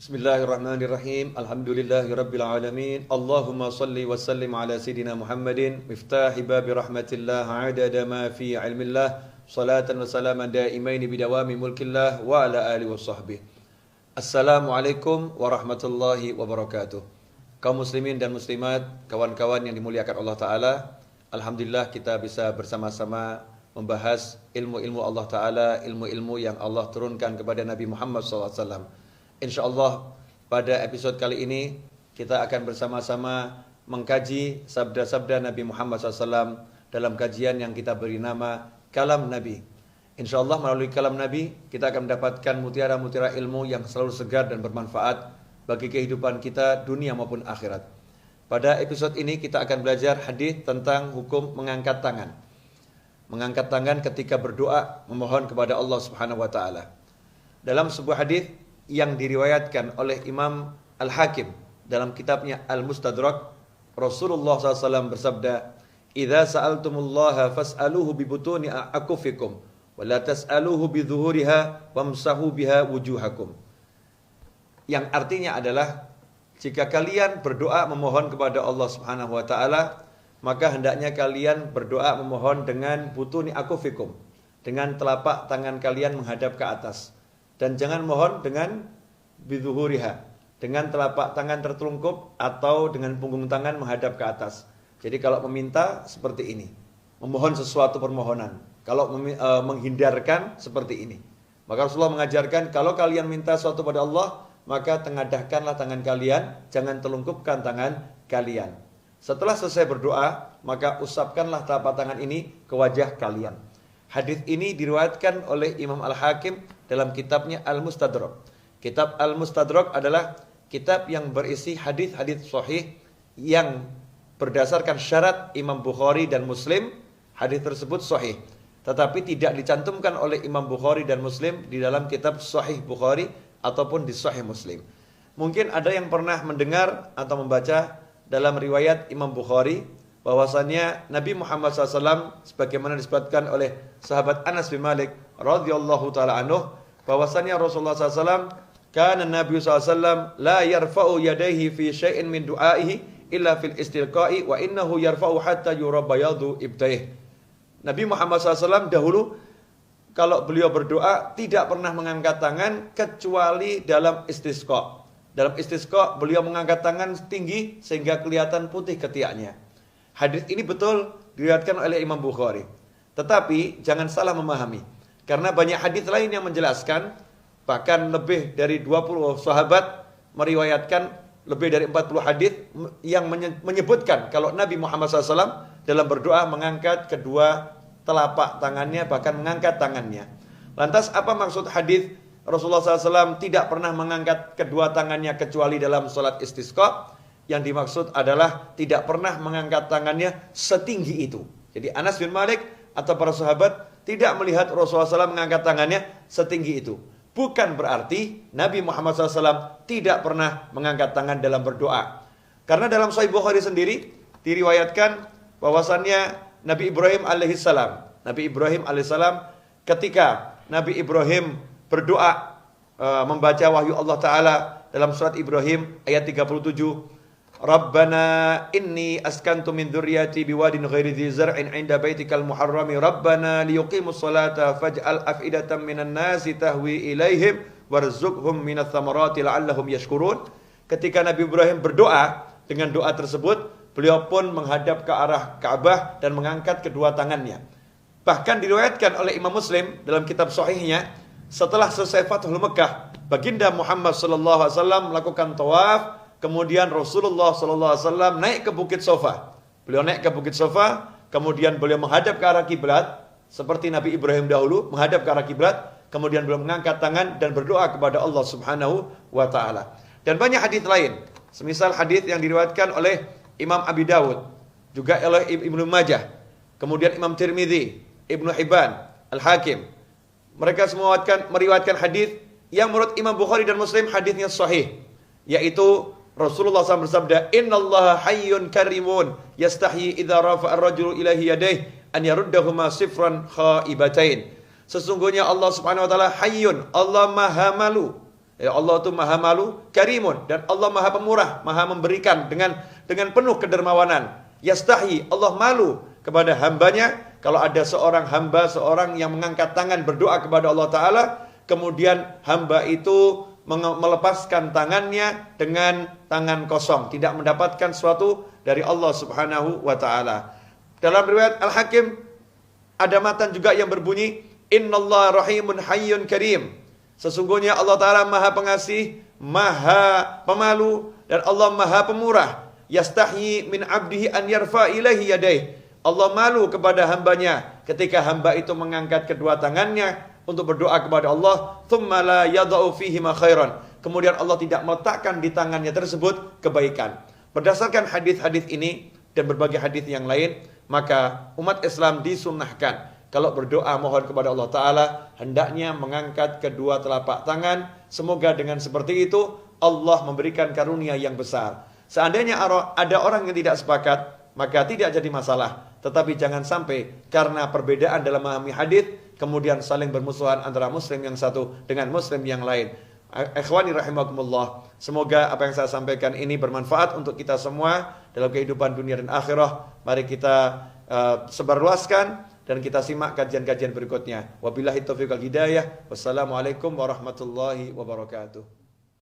Bismillahirrahmanirrahim. Alhamdulillahirabbil alamin. Allahumma shalli wa sallim ala sayidina Muhammadin miftahi babi rahmatillah adada ma fi ilmillah salatan wa salaman daimaini bidawami mulkillah wa ala alihi wa sahbihi. Assalamualaikum warahmatullahi wabarakatuh. Kaum muslimin dan muslimat, kawan-kawan yang dimuliakan Allah Ta'ala, alhamdulillah kita bisa bersama-sama membahas ilmu-ilmu Allah Ta'ala, ilmu-ilmu yang Allah turunkan kepada Nabi Muhammad SAW. InsyaAllah pada episode kali ini kita akan bersama-sama mengkaji sabda-sabda Nabi Muhammad SAW dalam kajian yang kita beri nama Kalam Nabi. InsyaAllah melalui Kalam Nabi kita akan mendapatkan mutiara-mutiara ilmu yang selalu segar dan bermanfaat bagi kehidupan kita dunia maupun akhirat. Pada episode ini kita akan belajar hadis tentang hukum mengangkat tangan. Mengangkat tangan ketika berdoa memohon kepada Allah Subhanahu wa taala. Dalam sebuah hadis yang diriwayatkan oleh Imam Al-Hakim dalam kitabnya Al-Mustadrak, Rasulullah SAW bersabda, "Idza sa'altumullaha fas'aluhu bi butuni akufikum wa la tas'aluhu bi dhuhuriha wamsahu biha wujuhakum." Yang artinya adalah, jika kalian berdoa memohon kepada Allah Subhanahu wa taala, maka hendaknya kalian berdoa memohon dengan butuni akufikum, dengan telapak tangan kalian menghadap ke atas. Dan jangan mohon dengan bidhuhuriha, dengan telapak tangan tertelungkup atau dengan punggung tangan menghadap ke atas. Jadi kalau meminta seperti ini, memohon sesuatu permohonan. Kalau menghindarkan seperti ini. Maka Rasulullah mengajarkan, kalau kalian minta sesuatu pada Allah, maka tengadahkanlah tangan kalian, jangan telungkupkan tangan kalian. Setelah selesai berdoa, maka usapkanlah telapak tangan ini ke wajah kalian. Hadis ini diriwayatkan oleh Imam Al-Hakim dalam kitabnya Al-Mustadrak. Kitab Al-Mustadrak adalah kitab yang berisi hadis-hadis sahih yang berdasarkan syarat Imam Bukhari dan Muslim. Hadis tersebut sahih, tetapi tidak dicantumkan oleh Imam Bukhari dan Muslim di dalam kitab Sahih Bukhari ataupun di Sahih Muslim. Mungkin ada yang pernah mendengar atau membaca dalam riwayat Imam Bukhari bahwasannya Nabi Muhammad SAW, sebagaimana disebutkan oleh sahabat Anas bin Malik radhiyallahu taala anhu, bahwasannya Rasulullah SAW, kana Nabi SAW la yarfa'u yadayhi fi syai'in min du'aihi illa fil istilqa'i wa innahu yarfa'u hatta yura bayadu ibtaih. Nabi Muhammad SAW dahulu kalau beliau berdoa tidak pernah mengangkat tangan kecuali dalam istisqa. Dalam istisqa beliau mengangkat tangan tinggi sehingga kelihatan putih ketiaknya. Hadis ini betul diriwayatkan oleh Imam Bukhari. Tetapi jangan salah memahami, karena banyak hadis lain yang menjelaskan, bahkan lebih dari 20 sahabat meriwayatkan lebih dari 40 hadis yang menyebutkan kalau Nabi Muhammad SAW dalam berdoa mengangkat kedua telapak tangannya, bahkan mengangkat tangannya. Lantas apa maksud hadis Rasulullah SAW tidak pernah mengangkat kedua tangannya kecuali dalam sholat istisqa? Yang dimaksud adalah tidak pernah mengangkat tangannya setinggi itu. Jadi Anas bin Malik atau para sahabat tidak melihat Rasulullah SAW mengangkat tangannya setinggi itu. Bukan berarti Nabi Muhammad SAW tidak pernah mengangkat tangan dalam berdoa. Karena dalam Sahih Bukhari sendiri diriwayatkan bahwasannya Nabi Ibrahim alaihissalam, ketika Nabi Ibrahim berdoa membaca wahyu Allah Ta'ala dalam surat Ibrahim ayat 37, Rabbana inni askantu min dzurriyyati biwadin ghairi dzi zar'in 'inda baitikal muharrami Rabbana liyuqimus salata faj'al af'idatan minan nasi tahwi ilaihim warzuqhum minats thamarati la'allahum yashkurun. Ketika Nabi Ibrahim berdoa, dengan doa tersebut beliau pun menghadap ke arah Ka'bah dan mengangkat kedua tangannya. Bahkan diriwayatkan oleh Imam Muslim dalam kitab sahihnya, setelah selesai Fathul Mekah, baginda Muhammad sallallahu alaihi wasallam melakukan tawaf. Kemudian Rasulullah SAW naik ke Bukit Sofa. Beliau naik ke Bukit Sofa, kemudian beliau menghadap ke arah kiblat seperti Nabi Ibrahim dahulu menghadap ke arah kiblat. Kemudian beliau mengangkat tangan dan berdoa kepada Allah Subhanahu wa taala. Dan banyak hadis lain, semisal hadis yang diriwayatkan oleh Imam Abi Dawud, juga oleh Ibnu Majah, kemudian Imam Tirmidzi, Ibnu Hibban, Al-Hakim. Mereka semua meriwayatkan hadis yang menurut Imam Bukhari dan Muslim hadisnya sahih, yaitu Rasulullah SAW bersabda, Innallaha hayyun karimun yastahyi idza rafa'a ar-rajulu ilaihi yadayhi an yaruddahuma sifran khaibatain. Sesungguhnya Allah Subhanahu wa taala hayyun, Allah Maha malu. Ya, Allah itu maha malu, karimun, dan Allah maha pemurah, maha memberikan dengan penuh kedermawanan. Yastahi, Allah malu kepada hambanya. Kalau ada seorang hamba, seorang yang mengangkat tangan berdoa kepada Allah Ta'ala, kemudian hamba itu melepaskan tangannya dengan tangan kosong, tidak mendapatkan sesuatu dari Allah Subhanahu wa Ta'ala. Dalam riwayat Al-Hakim ada matan juga yang berbunyi, Innallaha rahimun hayyun karim. Sesungguhnya Allah Ta'ala maha pengasih, maha pemalu, dan Allah maha pemurah. Yastahyi min abdihi an yarfa ilaihi yadaih. Allah malu kepada hambanya ketika hamba itu mengangkat kedua tangannya untuk berdoa kepada Allah. Thumma la yada'u fihi ma khairan. Kemudian Allah tidak meletakkan di tangannya tersebut kebaikan. Berdasarkan hadis-hadis ini dan berbagai hadis yang lain, maka umat Islam disunnahkan kalau berdoa mohon kepada Allah Ta'ala, hendaknya mengangkat kedua telapak tangan. Semoga dengan seperti itu, Allah memberikan karunia yang besar. Seandainya ada orang yang tidak sepakat, maka tidak jadi masalah. Tetapi jangan sampai karena perbedaan dalam memahami hadis, kemudian saling bermusuhan antara muslim yang satu dengan muslim yang lain. Ikhwani rahimakumullah, semoga apa yang saya sampaikan ini bermanfaat untuk kita semua dalam kehidupan dunia dan akhirah. Mari kita sebarluaskan dan kita simak kajian-kajian berikutnya. Wabillahi taufiq wal hidayah. Wassalamualaikum warahmatullahi wabarakatuh.